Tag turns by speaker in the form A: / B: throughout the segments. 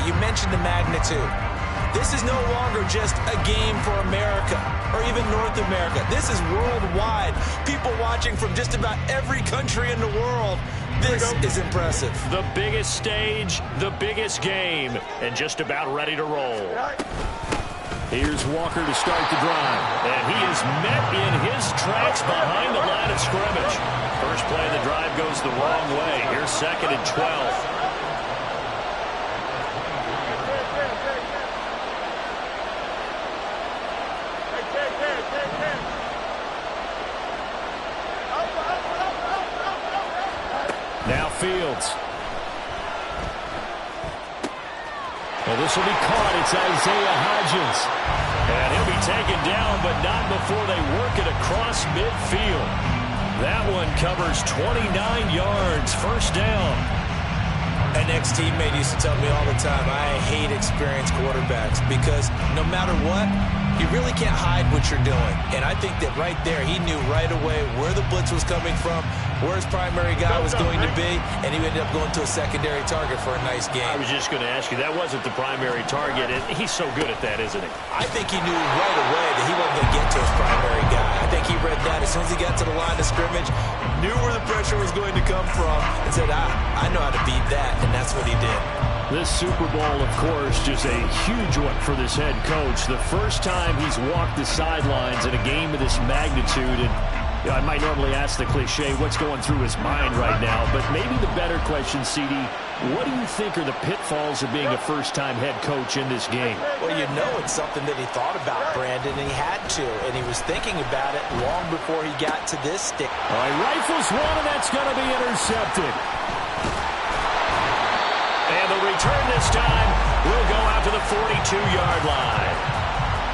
A: You mentioned the magnitude. This is no longer just a game for America or even North America. This is worldwide. People watching from just about every country in the world. This is impressive.
B: The biggest stage, the biggest game, and just about ready to roll. Here's Walker to start the drive. And he is met in his tracks behind the line of scrimmage. First play of the drive goes the wrong way. Here's 2nd and 12. Now Fields. Well, this will be caught. It's Isaiah Hodgins. And he'll be taken down, but not before they work it across midfield. That one covers 29 yards. First down.
A: An ex-teammate used to tell me all the time, I hate experienced quarterbacks because no matter what, you really can't hide what you're doing. And I think that right there, he knew right away where the blitz was coming from, where his primary guy was going to be, and he ended up going to a secondary target for a nice game.
B: I was just going to ask you, that wasn't the primary target, and he's so good at that, isn't he?
A: I think he knew right away that he wasn't going to get to his primary guy. I think he read that as soon as he got to the line of scrimmage, knew where the pressure was going to come from, and said, I know how to beat that, and that's what he did.
B: This Super Bowl, of course, just a huge one for this head coach. The first time he's walked the sidelines in a game of this magnitude. And you know, I might normally ask the cliche, what's going through his mind right now? But maybe the better question, CD, what do you think are the pitfalls of being a first-time head coach in this game?
A: Well, you know it's something that he thought about, Brandon, and he had to. And he was thinking about it long before he got to this stick.
B: All right, rifles one, and that's going to be intercepted. And the return this time will go out to the 42-yard line.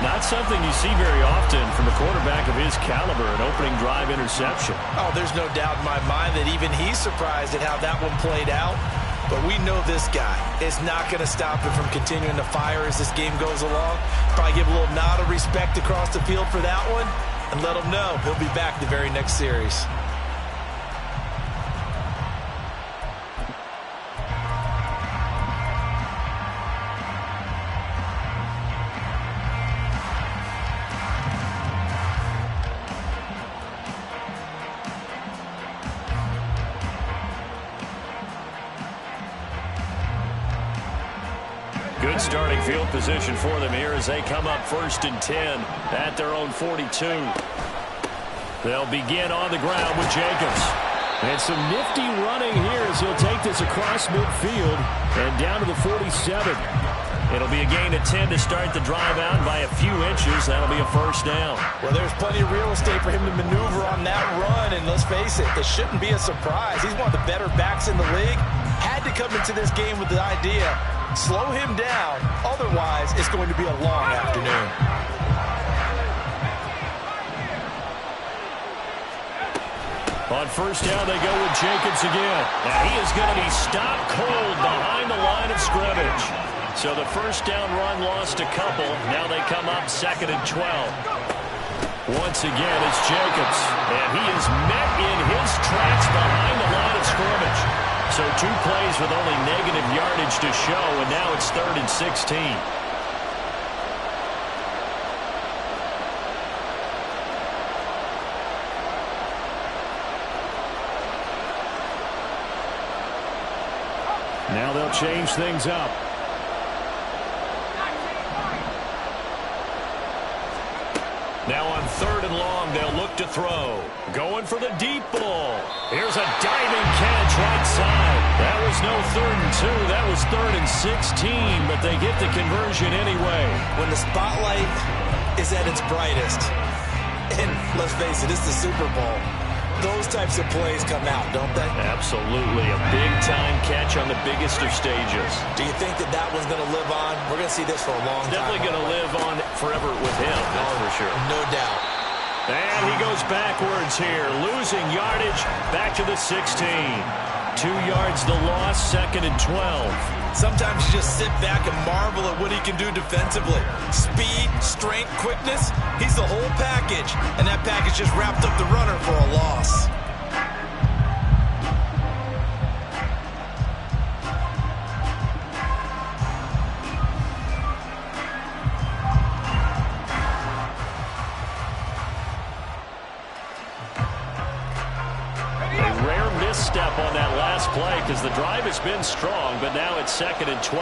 B: Not something you see very often from a quarterback of his caliber, an opening drive interception.
A: Oh, there's no doubt in my mind that even he's surprised at how that one played out. But we know this guy is not going to stop him from continuing to fire as this game goes along. Probably give a little nod of respect across the field for that one and let him know he'll be back the very next series.
B: Good starting field position for them here as they come up 1st and 10 at their own 42. They'll begin on the ground with Jacobs. And some nifty running here as he'll take this across midfield and down to the 47. It'll be a gain of 10 to start the drive out by a few inches. That'll be a first down.
A: Well, there's plenty of real estate for him to maneuver on that run. And let's face it, it shouldn't be a surprise. He's one of the better backs in the league. Had to come into this game with the idea, slow him down. Otherwise, it's going to be a long afternoon.
B: On first down, they go with Jacobs again. And he is going to be stopped cold behind the line of scrimmage. So the first down run lost a couple. Now they come up 2nd and 12. Once again, it's Jacobs. And he is met in his tracks behind the line of scrimmage. So 2 plays with only negative yardage to show, and now it's 3rd and 16. Now they'll change things up. Now on 3rd and long, they'll look to throw. Going for the deep ball. Here's a diving catch right side. That was no 3rd and 2. That was 3rd and 16, but they get the conversion anyway.
A: When the spotlight is at its brightest, and let's face it, it's the Super Bowl, those types of plays come out, don't they?
B: Absolutely. A big-time catch on the biggest of stages.
A: Do you think that that one's going to live on? We're going to see this for a long time.
B: Definitely going to live on forever with him, that's for sure.
A: No doubt.
B: And he goes backwards here, losing yardage back to the 16. 2 yards the loss, 2nd and 12.
A: Sometimes you just sit back and marvel at what he can do defensively. Speed, strength, quickness, he's the whole package. And that package just wrapped up the runner for a loss.
B: because the drive has been strong, but now it's 2nd and 12.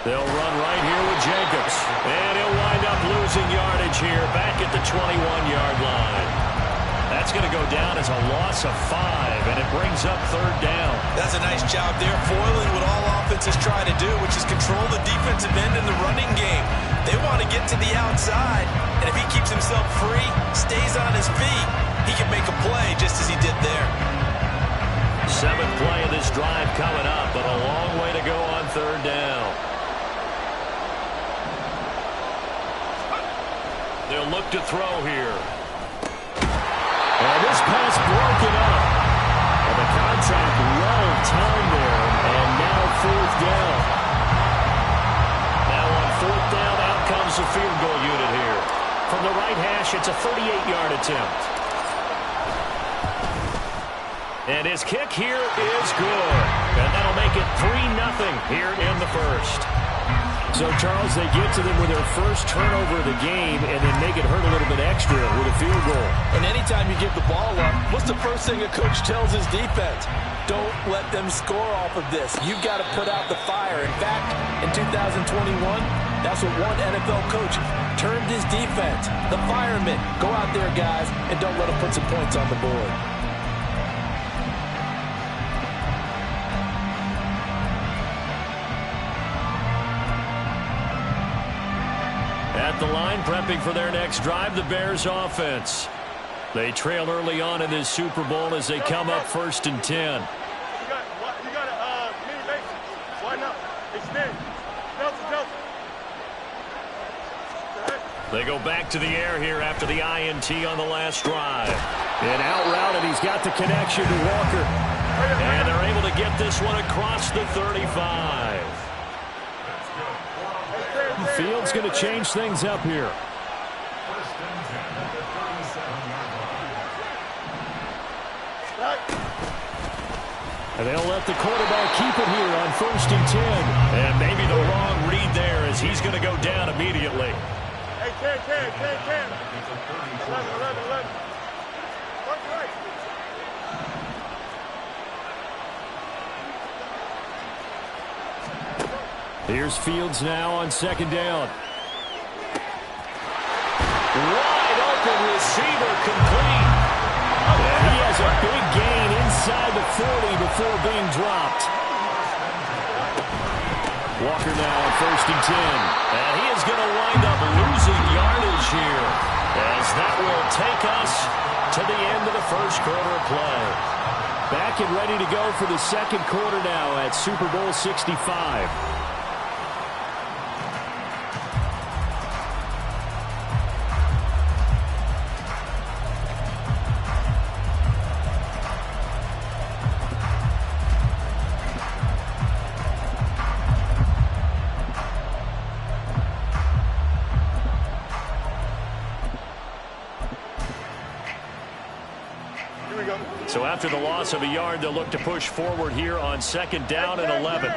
B: They'll run right here with Jacobs. And he'll wind up losing yardage here back at the 21-yard line. That's going to go down as a loss of 5, and it brings up 3rd down.
A: That's a nice job there, foiling what all offenses try to do, which is control the defensive end in the running game. They want to get to the outside, and if he keeps himself free, stays on his feet, he can make a play just as he did there.
B: 7th play of this drive coming up, but a long way to go on 3rd down. They'll look to throw here. And this pass broken up. And the contact well timed there. And now 4th down. Now on 4th down, out comes the field goal unit here. From the right hash, it's a 38-yard attempt. And his kick here is good. And that'll make it 3-0 here in the first. So, Charles, they get to them with their first turnover of the game and then make it hurt a little bit extra with a field goal.
A: And anytime you give the ball up, what's the first thing a coach tells his defense? Don't let them score off of this. You've got to put out the fire. In fact, in 2021, that's what one NFL coach termed his defense. The firemen. Go out there, guys, and don't let them put some points on the board.
B: At the line, prepping for their next drive, the Bears offense. They trail early on in this Super Bowl as they come up 1st and 10.
C: You got a mini base. Why not? Extend. Delta.
B: They go back to the air here after the INT on the last drive. And out route, and he's got the connection to Walker. And they're able to get this one across the 35. Fields going to change things up here. And they'll let the quarterback keep it here on 1st and 10. And maybe the wrong read there as he's going to go down immediately.
C: Hey, 10. 11. Work right.
B: Here's Fields now on 2nd down. Wide open receiver complete. And he has a big gain inside the 40 before being dropped. Walker now on 1st and 10. And he is going to wind up losing yardage here as that will take us to the end of the first quarter of play. Back and ready to go for the 2nd quarter now at Super Bowl 65. So after the loss of a yard, they'll look to push forward here on 2nd down and 11.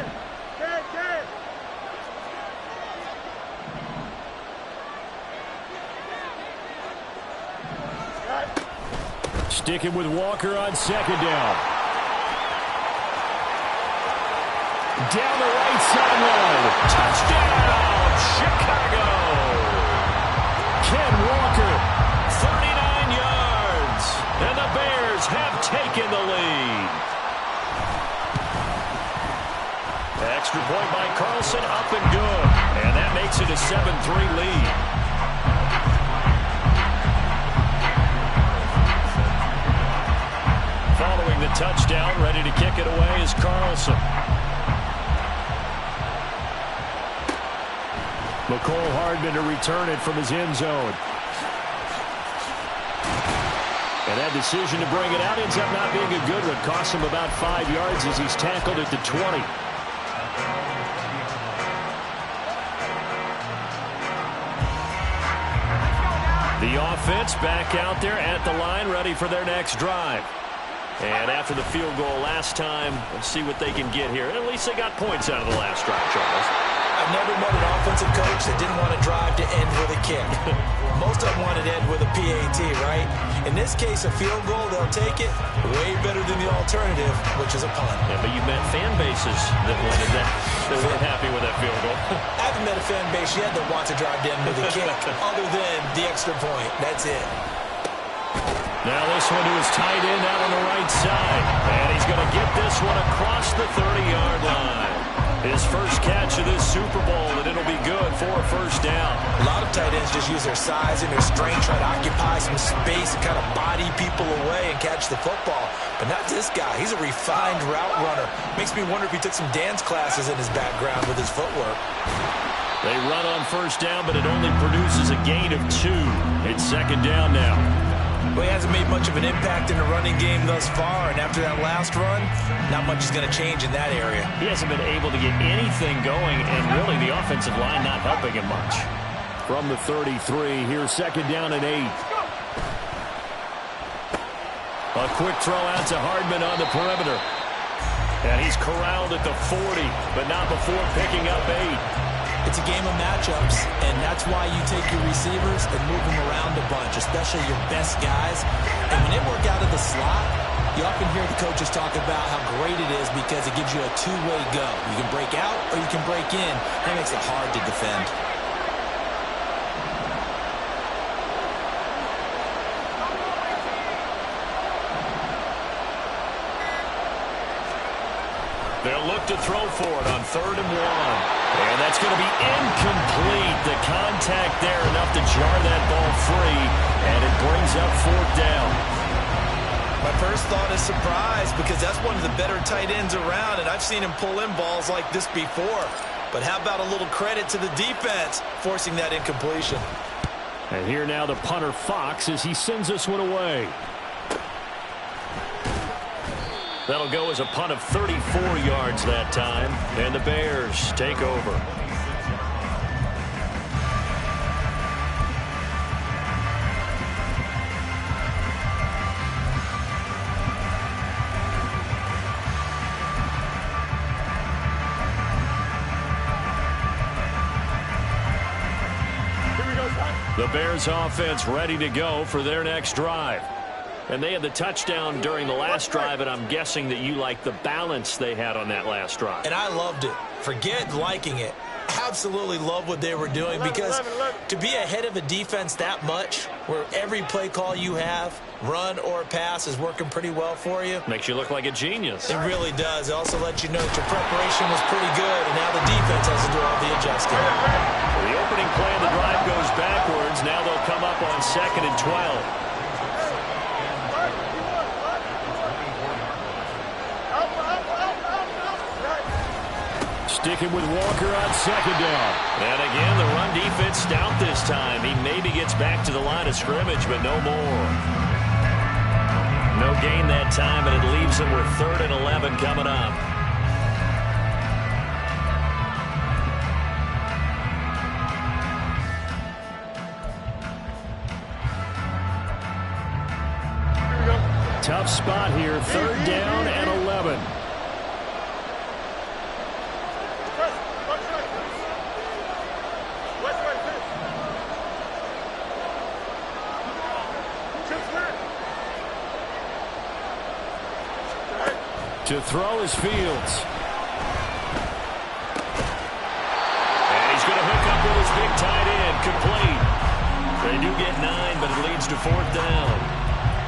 B: Sticking with Walker on 2nd down. Down the right sideline. Touchdown, Chicago. Ken Walker, 39 yards. And the Bears have taken the lead. Extra point by Carlson, up and good. And that makes it a 7-3 lead. Following the touchdown, ready to kick it away is Carlson. McCole Hardman to return it from his end zone. And that decision to bring it out ends up not being a good one. Costs him about 5 yards as he's tackled at the 20. The offense back out there at the line, ready for their next drive. And after the field goal last time, let's see what they can get here. At least they got points out of the last drive, Charles.
A: I've never met an offensive coach that didn't want to drive to end with a kick. Most of them wanted to end with a PAT, right? In this case, a field goal, they'll take it way better than the alternative, which is a punt.
B: Yeah, but you met fan bases that wanted that. They weren't happy with that field goal.
A: I haven't met a fan base yet that wants to drive to end with a kick, other than the extra point. That's it.
B: Now this one to his tight end out on the right side. And he's going to get this one across the 30-yard line. His first catch of this Super Bowl, and it'll be good for a first down.
A: A lot of tight ends just use their size and their strength, try to occupy some space and kind of body people away and catch the football. But not this guy. He's a refined route runner. Makes me wonder if he took some dance classes in his background with his footwork.
B: They run on first down, but it only produces a gain of 2. It's second down now.
A: Well, he hasn't made much of an impact in the running game thus far, and after that last run, not much is going to change in that area.
B: He hasn't been able to get anything going, and really the offensive line not helping him much. From the 33, here's second down and 8. A quick throw out to Hardman on the perimeter. And he's corralled at the 40, but not before picking up 8.
A: It's a game of matchups, and that's why you take your receivers and move them around a bunch, especially your best guys. And when they work out of the slot, you often hear the coaches talk about how great it is because it gives you a two-way go. You can break out or you can break in. That makes it hard to defend.
B: They'll look to throw for it on 3rd and 1. And that's going to be incomplete. The contact there enough to jar that ball free. And it brings up 4th down.
A: My first thought is surprise because that's one of the better tight ends around. And I've seen him pull in balls like this before. But how about a little credit to the defense forcing that incompletion?
B: And here now the punter Fox as he sends this one away. That'll go as a punt of 34 yards that time. And the Bears take over.
C: Here we go, son.
B: The Bears offense ready to go for their next drive. And they had the touchdown during the last drive, and I'm guessing that you like the balance they had on that last drive.
A: And I loved it. Forget liking it. Absolutely love what they were doing because to be ahead of a defense that much, where every play call you have, run or pass, is working pretty well for you.
B: Makes you look like a genius.
A: It really does. It also lets you know that your preparation was pretty good, and now the defense has to do all the adjusting.
B: Well, the opening play of the drive goes backwards. Now they'll come up on 2nd and 12. Sticking with Walker on 2nd down. And again, the run defense stout this time. He maybe gets back to the line of scrimmage, but no more. No gain that time, and it leaves them with 3rd and 11 coming up. Tough spot here, 3rd down and 11. To throw is Fields. And he's going to hook up with his big tight end, complete. They do get 9, but it leads to 4th down.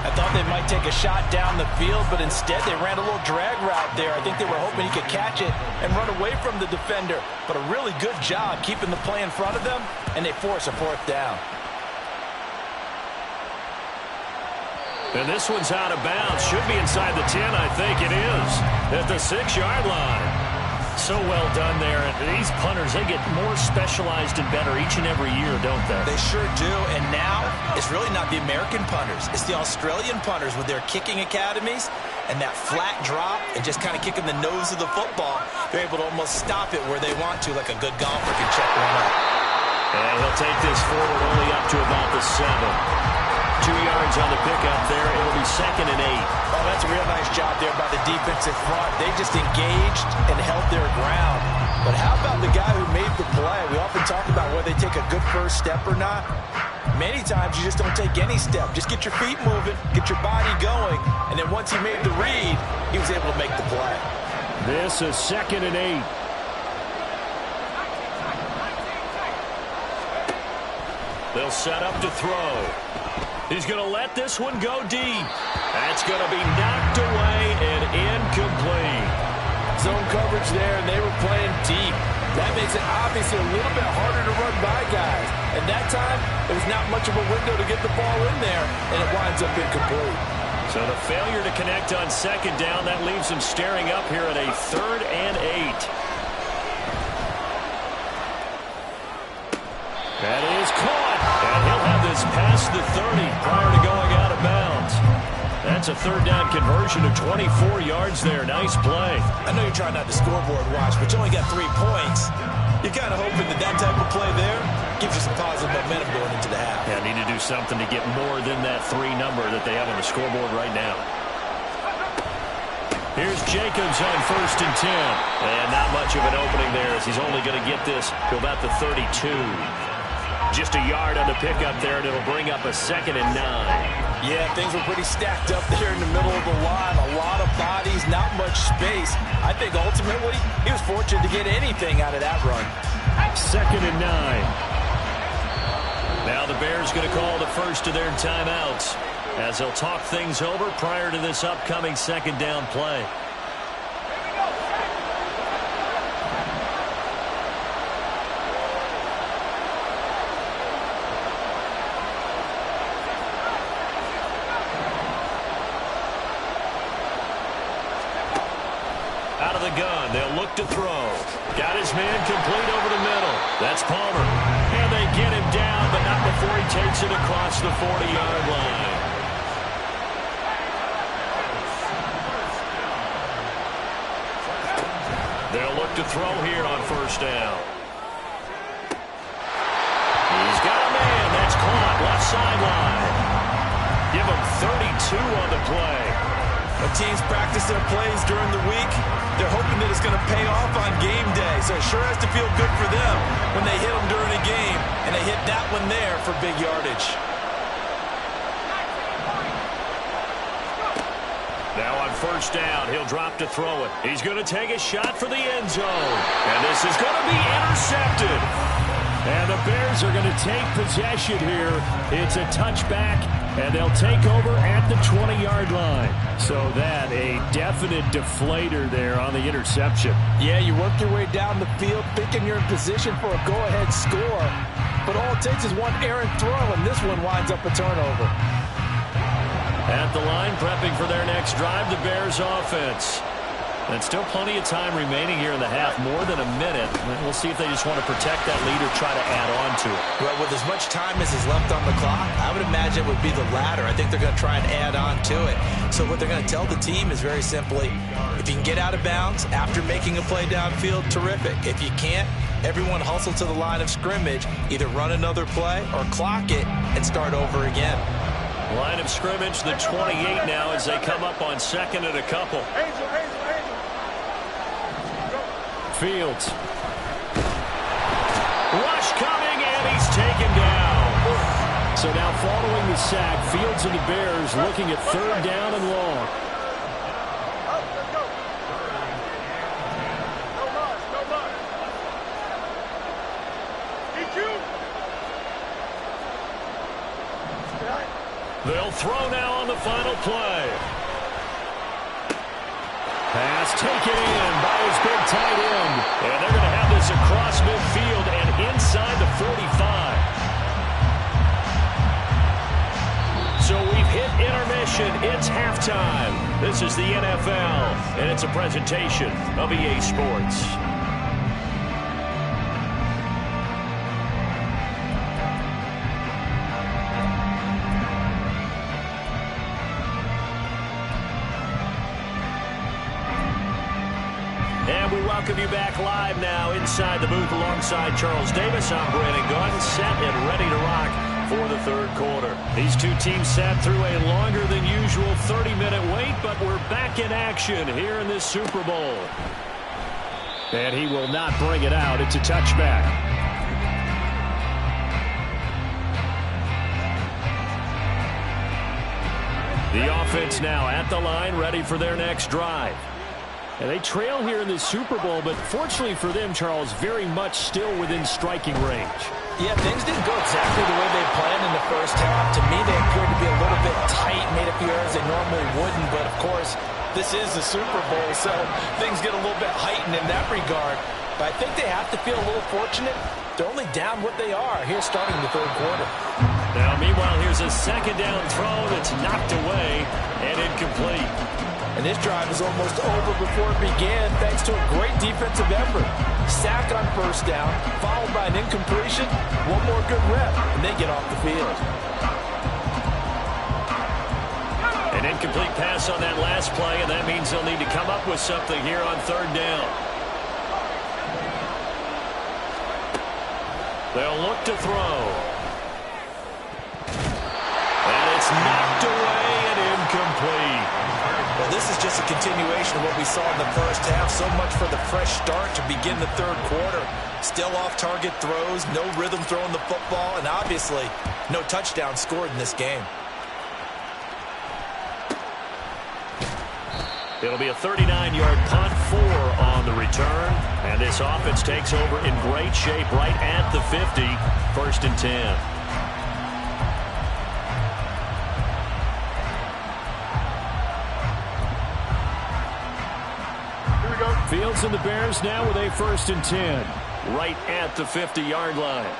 A: I thought they might take a shot down the field, but instead they ran a little drag route there. I think they were hoping he could catch it and run away from the defender. But a really good job keeping the play in front of them, and they force a 4th down.
B: And this one's out of bounds. Should be inside the 10, I think it is. At the 6-yard line. So well done there. And these punters, they get more specialized and better each and every year, don't they?
A: They sure do. And now, it's really not the American punters. It's the Australian punters with their kicking academies and that flat drop and just kind of kicking the nose of the football. They're able to almost stop it where they want to, like a good golfer can check one up.
B: And he'll take this forward only up to about the 7. 2 yards on the pickup there. It'll be 2nd and 8.
A: Oh, that's a real nice job there by the defensive front. They just engaged and held their ground. But how about the guy who made the play? We often talk about whether they take a good first step or not. Many times you just don't take any step. Just get your feet moving, get your body going, and then once he made the read, he was able to make the play.
B: This is 2nd and 8. They'll set up to throw. He's going to let this one go deep. That's going to be knocked away and incomplete.
A: Zone coverage there, and they were playing deep. That makes it obviously a little bit harder to run by guys. And that time, there was not much of a window to get the ball in there, and it winds up incomplete.
B: So the failure to connect on 2nd down, that leaves them staring up here at a 3rd and 8. That is caught, and he'll have this past the 30 prior to going out of bounds. That's a 3rd down conversion of 24 yards there. Nice play.
A: I know you're trying not to scoreboard watch, but you only got 3 points. You're kind of hoping that that type of play there gives you some positive momentum going into the half.
B: Yeah, need to do something to get more than that 3 number that they have on the scoreboard right now. Here's Jacobs on 1st and 10. And not much of an opening there as he's only going to get this to about the 32. Just a yard on the pickup there, and it'll bring up a 2nd and 9.
A: Yeah, things were pretty stacked up there in the middle of the line. A lot of bodies, not much space. I think ultimately he was fortunate to get anything out of that run.
B: 2nd and 9. Now the Bears going to call the first of their timeouts as they'll talk things over prior to this upcoming 2nd down play. Out of the gun, they'll look to throw. Got his man complete over the middle. That's Palmer. And they get him down, but not before he takes it across the 40-yard line. They'll look to throw here on 1st down. He's got a man. That's caught. Left sideline. Give him 32 on the play.
A: When teams practice their plays during the week, they're hoping that it's going to pay off on game day. So it sure has to feel good for them when they hit them during a game, and they hit that one there for big yardage.
B: Now on 1st down, he'll drop to throw it. He's going to take a shot for the end zone. And this is going to be intercepted. And the Bears are going to take possession here. It's a touchback, and they'll take over at the 20-yard line. So that, a definite deflator there on the interception.
A: Yeah, you work your way down the field, thinking you're in position for a go-ahead score. But all it takes is one errant throw, and this one winds up a turnover.
B: At the line, prepping for their next drive, the Bears offense. And still plenty of time remaining here in the half, more than a minute. We'll see if they just want to protect that lead or try to add on to it.
A: Well, with as much time as is left on the clock, I would imagine it would be the latter. I think they're going to try and add on to it. So what they're going to tell the team is very simply, if you can get out of bounds after making a play downfield, terrific. If you can't, everyone hustle to the line of scrimmage, either run another play or clock it and start over again.
B: Line of scrimmage, the 28 now as they come up on 2nd and a couple. Fields. Rush coming, and he's taken down. So now following the sack, Fields and the Bears looking at 3rd down and long. They'll throw now on the final play. Pass taken in by his big tight end. And they're going to have this across midfield and inside the 45. So we've hit intermission. It's halftime. This is the NFL, and it's a presentation of EA Sports. And we welcome you back live now inside the booth alongside Charles Davis. I'm Brandon Gaudin, set and ready to rock for the third quarter. These two teams sat through a longer than usual 30-minute wait, but we're back in action here in this Super Bowl. And he will not bring it out. It's a touchback. The offense now at the line, ready for their next drive. And they trail here in this Super Bowl, but fortunately for them, Charles, very much still within striking range.
A: Yeah, things didn't go exactly the way they planned in the first half. To me, they appeared to be a little bit tight, made a few errors they normally wouldn't. But, of course, this is the Super Bowl, so things get a little bit heightened in that regard. But I think they have to feel a little fortunate. They're only down what they are here starting the third quarter.
B: Now, meanwhile, here's a second down throw that's knocked away and incomplete.
A: And this drive is almost over before it began thanks to a great defensive effort. Sack on first down, followed by an incompletion, one more good rep, and they get off the field.
B: An incomplete pass on that last play, and that means they'll need to come up with something here on third down. They'll look to throw. And it's knocked away and incomplete.
A: Well, this is just a continuation of what we saw in the first half. So much for the fresh start to begin the third quarter. Still off-target throws, no rhythm throwing the football, and obviously no touchdown scored in this game.
B: It'll be a 39-yard punt, 4 on the return. And this offense takes over in great shape right at the 50, 1st and 10. Fields and the Bears now with a 1st and 10. Right at the 50-yard line.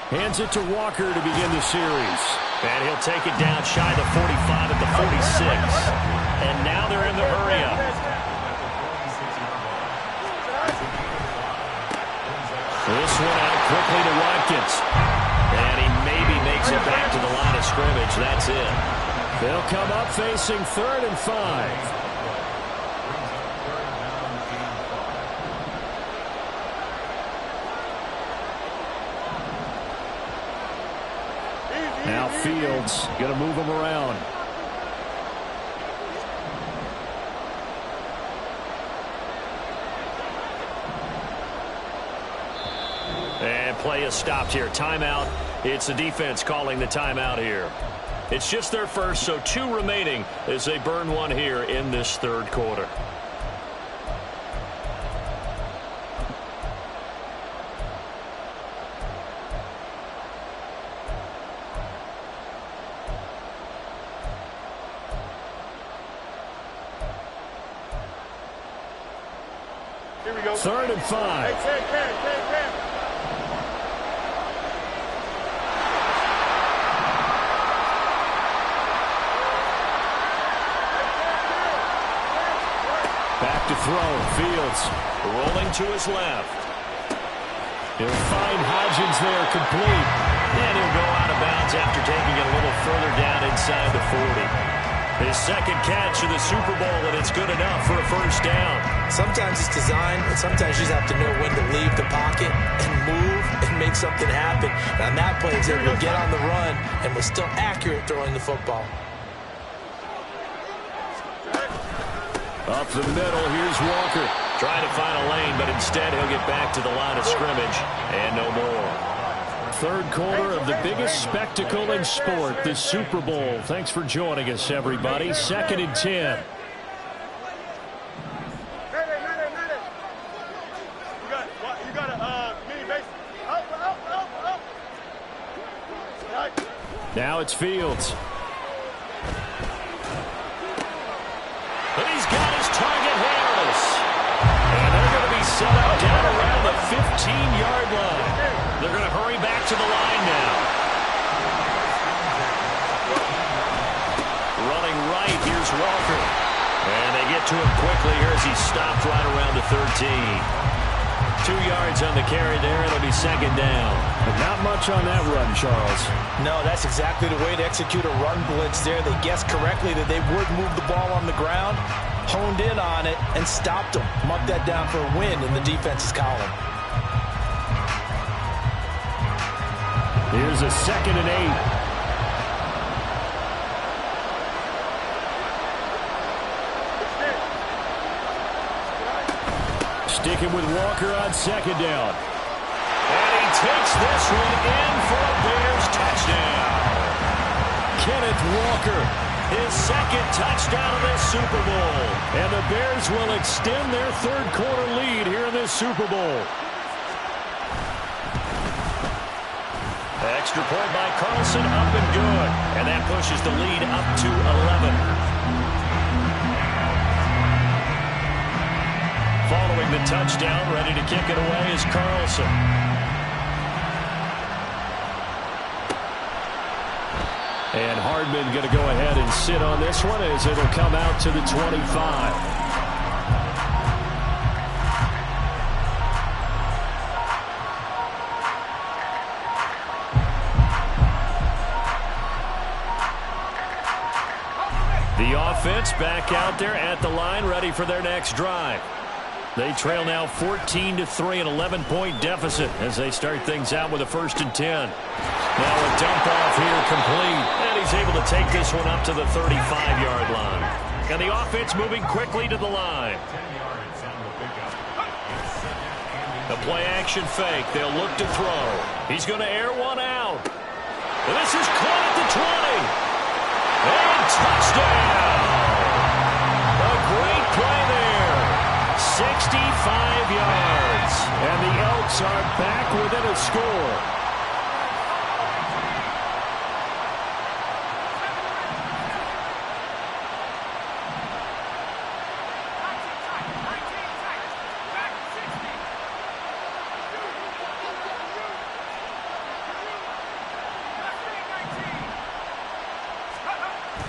B: Hands it to Walker to begin the series. And he'll take it down shy the 45 at the 46. And now they're in the hurry-up. This one out quickly to Watkins. And he maybe makes it back to the line of scrimmage. That's it. They'll come up facing 3rd and 5. Now Fields going to move him around. And play is stopped here. Timeout. It's the defense calling the timeout here. It's just their first, so 2 remaining as they burn one here in this third quarter.
C: Here we go.
B: 3rd and 5. Back to throw. Fields rolling to his left. He'll find Hodgins there complete. And he'll go out of bounds after taking it a little further down inside the 40. His second catch of the Super Bowl, and it's good enough for a first down.
A: Sometimes it's designed, and sometimes you just have to know when to leave the pocket and move and make something happen. And on that play, he was able to get on the run and was still accurate throwing the football.
B: Up the middle, here's Walker. Trying to find a lane, but instead he'll get back to the line of scrimmage and no more. Third quarter of the biggest spectacle in sport, the Super Bowl. Thanks for joining us, everybody. 2nd and 10.
C: You got a mini base. Up.
B: Now it's Fields. But he's got his target, Harris. And they're going to be set up down around the 15-yard line. They're going to hurry back to the line now. Running right, here's Walker. And they get to him quickly here as he stopped right around the 13. 2 yards on the carry there. It'll be 2nd down.
D: But not much on that run, Charles.
A: No, that's exactly the way to execute a run blitz there. They guessed correctly that they would move the ball on the ground, honed in on it, and stopped them. Mark that down for a win in the defense's column.
D: Here's a 2nd and 8. Sticking with Walker on 2nd down.
B: And he takes this one in for a Bears touchdown.
D: Kenneth Walker,
B: his 2nd touchdown of this Super Bowl.
D: And the Bears will extend their 3rd quarter lead here in this Super Bowl.
B: Extra point by Carlson, up and good. And that pushes the lead up to 11. Following the touchdown, ready to kick it away is Carlson.
D: And Hardman going to go ahead and sit on this one as it'll come out to the 25.
B: The offense back out there at the line, ready for their next drive. They trail now 14-3, an 11-point deficit as they start things out with a 1st and 10. Now a dump off here complete, and he's able to take this one up to the 35-yard line. And the offense moving quickly to the line. The play action fake. They'll look to throw. He's going to air one out. This is caught at the 20. And touchdown! A great play there. 65 yards.
D: And the Elks are back within a score.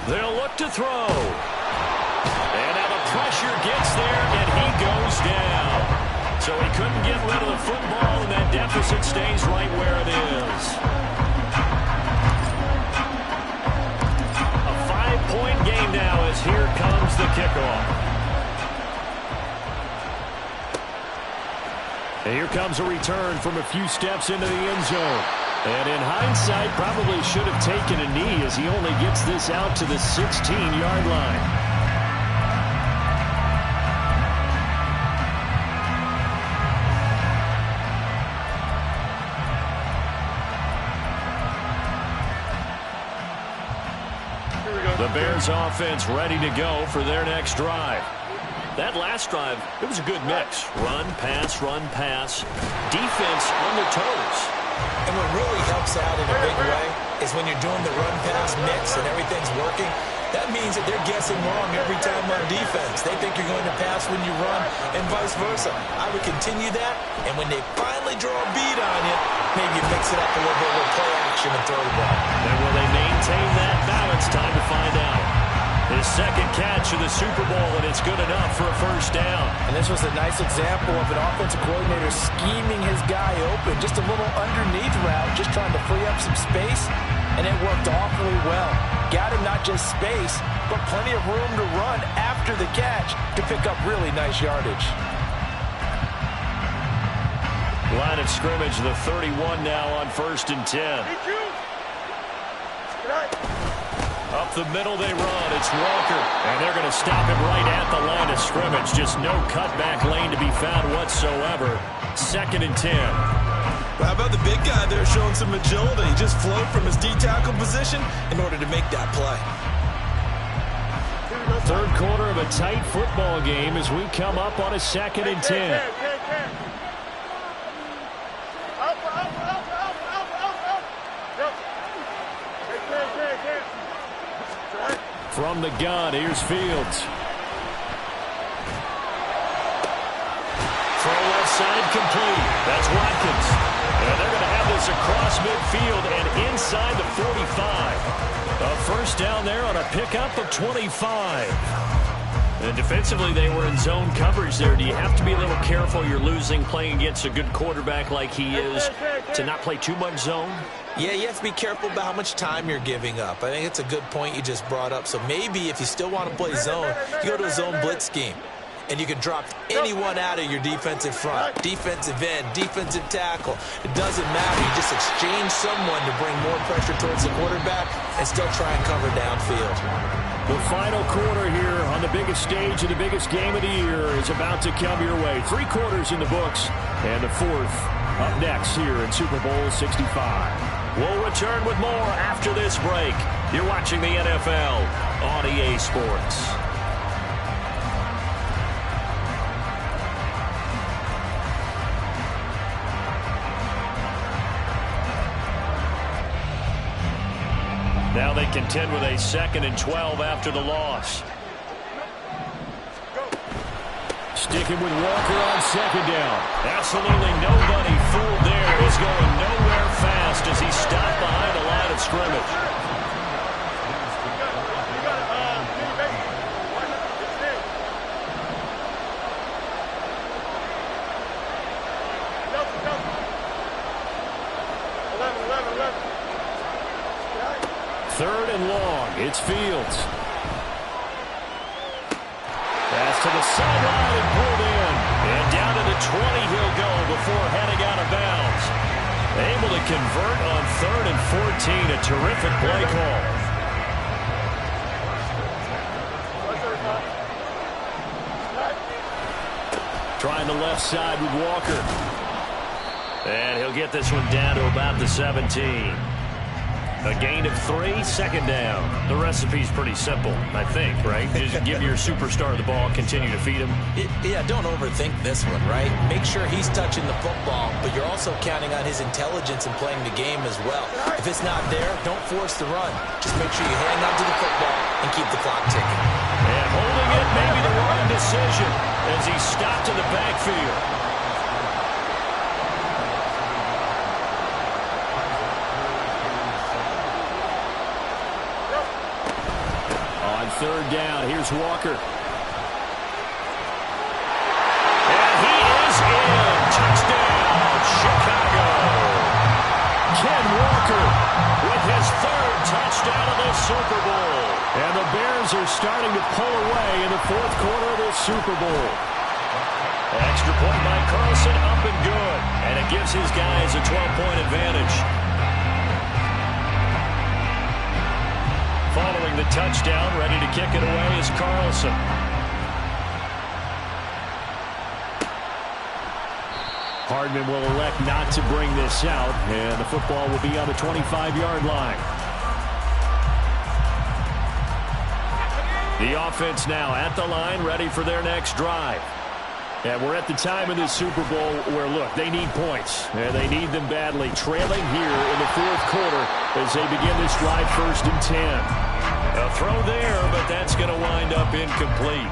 B: They'll look to throw. And now the pressure gets there, and he goes down. So he couldn't get rid of the football, and that deficit stays right where it is. A 5-point game now as here comes the kickoff.
D: And here comes a return from a few steps into the end zone. And in hindsight, probably should have taken a knee as he only gets this out to the 16-yard line.
B: The Bears offense ready to go for their next drive. That last drive, it was a good mix. Run, pass, defense on their toes.
A: And what really helps out in a big way is when you're doing the run-pass mix and everything's working, that means that they're guessing wrong every time on defense. They think you're going to pass when you run and vice versa. I would continue that, and when they finally draw a beat on you, maybe you mix it up a little bit with play action and throw the ball.
B: And will they maintain that balance? Time to find out. His 2nd catch of the Super Bowl, and it's good enough for a 1st down.
A: And this was a nice example of an offensive coordinator scheming his guy open. Just a little underneath route, just trying to free up some space, and it worked awfully well. Got him not just space, but plenty of room to run after the catch to pick up really nice yardage.
B: Line of scrimmage, the 31 now on 1st and 10. Up the middle they run. It's Walker. And they're going to stop him right at the line of scrimmage. Just no cutback lane to be found whatsoever. 2nd and 10.
A: Well, how about the big guy there showing some agility? He just flowed from his D-tackle position in order to make that play.
D: 3rd quarter of a tight football game as we come up on a 2nd and 10. From the gun, here's Fields.
B: Throw left side complete. That's Watkins. And they're going to have this across midfield and inside the 45. A 1st down there on a pickup of 25. And defensively, they were in zone coverage there. Do you have to be a little careful? You're losing playing against a good quarterback like he is to not play too much zone?
A: Yeah, you have to be careful about how much time you're giving up. I think it's a good point you just brought up. So maybe if you still want to play zone, you go to a zone blitz scheme. and you can drop anyone out of your defensive front. Defensive end, defensive tackle. It doesn't matter. You just exchange someone to bring more pressure towards the quarterback and still try and cover downfield.
D: The final quarter here on the biggest stage of the biggest game of the year is about to come your way. 3 quarters in the books, and the 4th up next here in Super Bowl 65.
B: We'll return with more after this break. You're watching the NFL on EA Sports. Now they contend with a 2nd and 12 after the loss.
D: Sticking with Walker on 2nd down.
B: Absolutely nobody fooled there. He's going nowhere fast as he stopped behind the line of scrimmage.
D: Third and long. It's Fields. Pass to the sideline and pulled in.
B: And down to the 20 he'll go before heading out of bounds. Able to convert on 3rd and 14. A terrific play call.
D: Trying the left side with Walker.
B: And he'll get this one down to about the 17. A gain of 3, 2nd down. The recipe's pretty simple, I think, right? Just give your superstar the ball, continue to feed him.
A: Yeah, don't overthink this one, right? Make sure he's touching the football, but you're also counting on his intelligence in playing the game as well. If it's not there, don't force the run. Just make sure you hang on to the football and keep the clock ticking.
B: And holding it may be the wrong decision as he stopped in the backfield.
D: Third down. Here's Walker.
B: And he is in. Touchdown, Chicago.
D: Ken Walker
B: with his 3rd touchdown of the Super Bowl.
D: And the Bears are starting to pull away in the 4th quarter of this Super Bowl.
B: Extra point by Carlson, up and good. And it gives his guys a 12-point advantage. Following the touchdown, ready to kick it away is Carlson.
D: Hardman will elect not to bring this out, and the football will be on the 25-yard line. The offense now at the line, ready for their next drive. And we're at the time in this Super Bowl where, look, they need points, and they need them badly. Trailing here in the 4th quarter as they begin this drive 1st and 10.
B: A throw there, but that's going to wind up incomplete.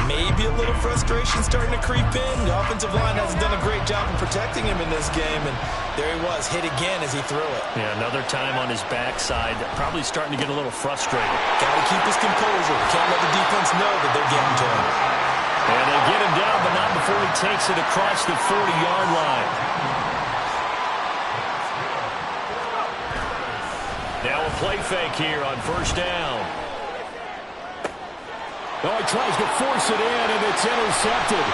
A: Maybe a little frustration starting to creep in. The offensive line hasn't done a great job in protecting him in this game, and there he was, hit again as he threw it.
B: Yeah, another time on his backside, probably starting to get a little frustrated.
A: Got to keep his composure. Can't let the defense know that they're getting to him.
B: And they get him down, but not before he takes it across the 40-yard line. Now a play fake here on 1st down.
D: Oh, he tries to force it in, and it's intercepted.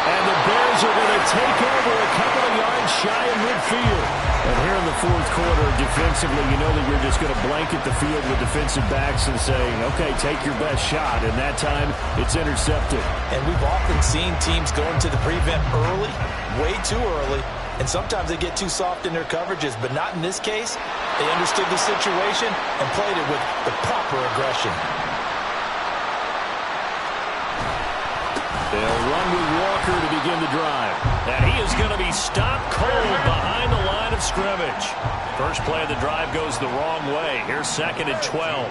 D: And the Bears are going to take over a couple of yards shy of midfield. And here in the 4th quarter, defensively, you know that you're just going to blanket the field with defensive backs and say, okay, take your best shot. And that time, it's intercepted.
A: And we've often seen teams go into the prevent early, way too early, and sometimes they get too soft in their coverages, but not in this case. They understood the situation and played it with the proper aggression.
D: They'll run with Walker to begin the drive.
B: And he is going to be stopped cold behind the line of scrimmage. First play of the drive goes the wrong way. Here's 2nd and 12.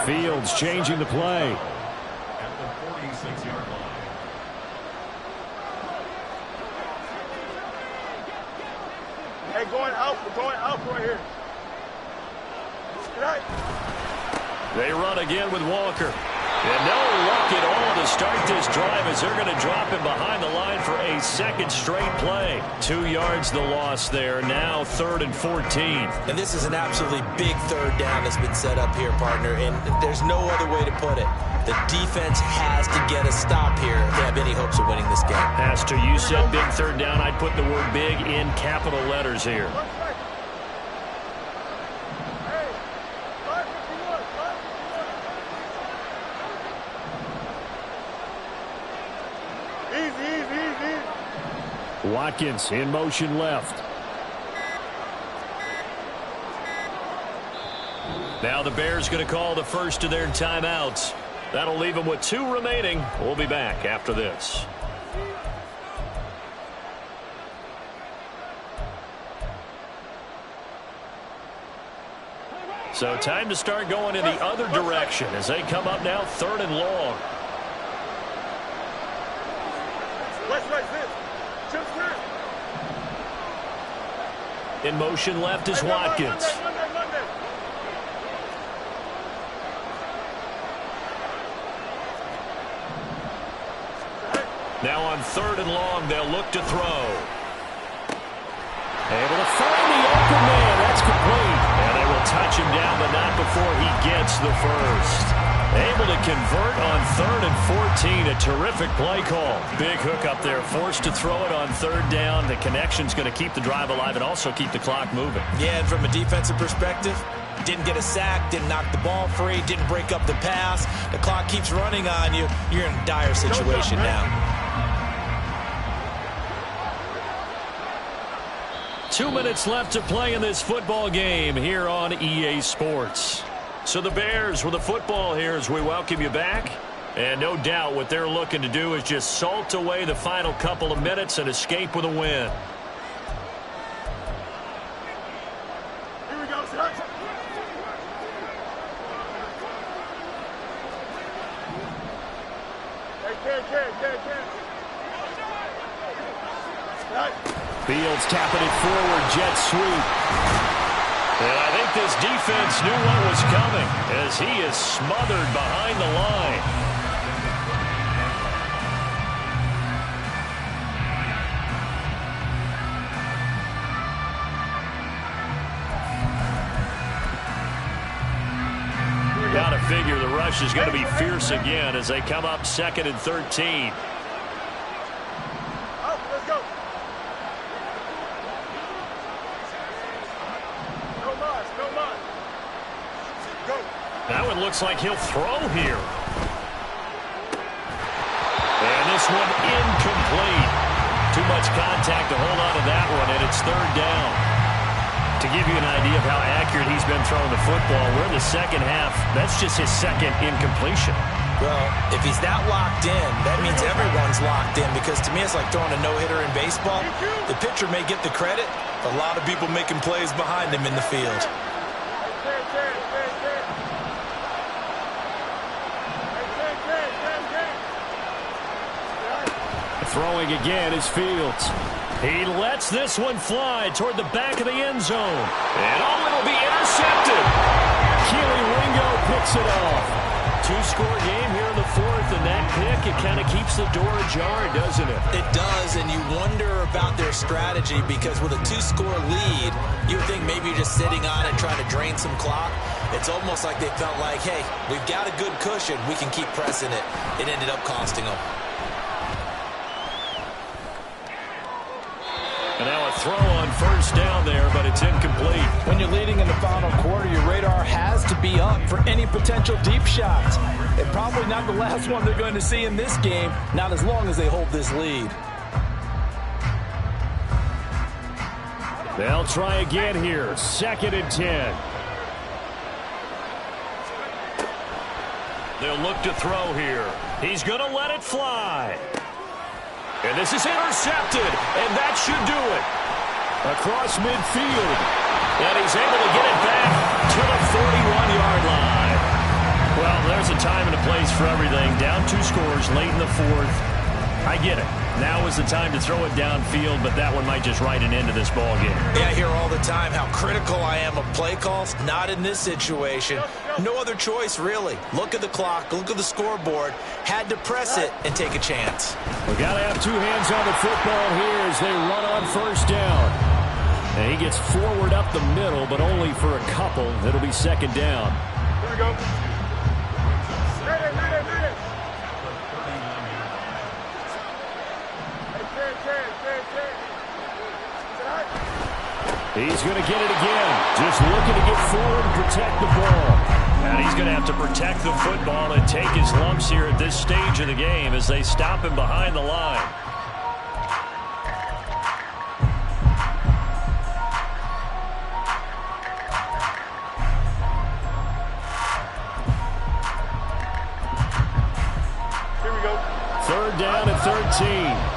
D: Fields changing the play.
E: At the 46-yard line.
C: Hey, going out right here.
B: They run again with Walker. And no luck at all to start this drive as they're going to drop him behind the line for a 2nd straight play. 2 yards the loss there. Now 3rd and 14.
A: And this is an absolutely big 3rd down that's been set up here, partner. And there's no other way to put it. The defense has to get a stop here they have any hopes of winning this game.
B: Pastor, you said big third down. I'd put the word big in capital letters here.
D: Watkins in motion left.
B: Now the Bears going to call the first of their timeouts. That'll leave them with 2 remaining. We'll be back after this. So time to start going in the other direction as they come up now 3rd and long. In motion left is Watkins. Now on 3rd and long, they'll look to throw.
D: Able to find the open man. That's complete.
B: And they will touch him down, but not before he gets the first. Able to convert on 3rd and 14. A terrific play call. Big hook up there. Forced to throw it on 3rd down. The connection's going to keep the drive alive and also keep the clock moving.
A: Yeah, and from a defensive perspective, didn't get a sack, didn't knock the ball free, didn't break up the pass. The clock keeps running on you. You're in a dire situation now.
B: 2 minutes left to play in this football game here on EA Sports. So the Bears with the football here as we welcome you back. And no doubt what they're looking to do is just salt away the final couple of minutes and escape with a win.
C: Here we go, sir.
D: Fields tapping it forward, jet sweep.
B: And I think this defense knew what was coming as he is smothered behind the line. Got to figure the rush is going to be fierce again as they come up 2nd and 13. That one looks like he'll throw here. And this one incomplete. Too much contact to hold on to that one, and it's 3rd down. To give you an idea of how accurate he's been throwing the football, we're in the second half. That's just his 2nd incompletion.
A: Well, if he's that locked in, that means everyone's locked in, because to me it's like throwing a no-hitter in baseball. The pitcher may get the credit, but a lot of people making plays behind him in the field.
D: Throwing again is Fields.
B: He lets this one fly toward the back of the end zone. And it'll be intercepted.
D: Keely Ringo picks it off.
B: 2-score game here in the 4th, and that pick, it kind of keeps the door ajar, doesn't it?
A: It does, and you wonder about their strategy, because with a 2-score lead, you would think maybe you're just sitting on it trying to drain some clock. It's almost like they felt like, hey, we've got a good cushion. We can keep pressing it. It ended up costing them.
B: And now a throw on 1st down there, but it's incomplete.
F: When you're leading in the final quarter, your radar has to be up for any potential deep shots. And probably not the last one they're going to see in this game, not as long as they hold this lead.
D: They'll try again here. 2nd and 10.
B: They'll look to throw here. He's going to let it fly. And this is intercepted, and that should do it.
D: Across midfield.
B: And he's able to get it back to the 41-yard line. Well, there's a time and a place for everything. Down 2 scores late in the 4th. I get it. Now is the time to throw it downfield, but that one might just write an end to this ball game.
A: Yeah, I hear all the time how critical I am of play calls. Not in this situation. No other choice, really. Look at the clock. Look at the scoreboard. Had to press it and take a chance.
D: We got to have 2 hands on the football here as they run on 1st down. And he gets forward up the middle, but only for a couple. It'll be 2nd down.
C: Here we go.
D: He's going to get it again. Just looking to get forward and protect the ball.
B: And he's going to have to protect the football and take his lumps here at this stage of the game as they stop him behind the line.
C: Here we go.
D: Third down and 13.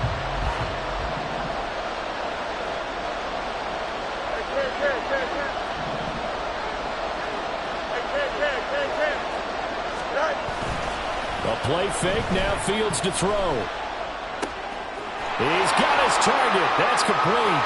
D: A play fake, now Fields to throw. He's got his target. That's complete.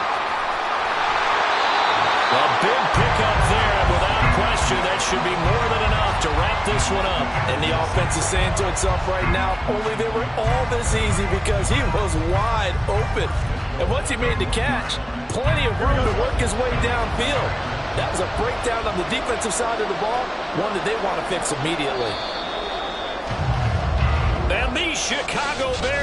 B: A big pickup there, and without question, that should be more than enough to wrap this one up.
F: And the offense is saying to itself right now, only they were all this easy because he was wide open. And once he made the catch, plenty of room to work his way downfield. That was a breakdown on the defensive side of the ball, one that they want to fix immediately.
B: And the Chicago Bears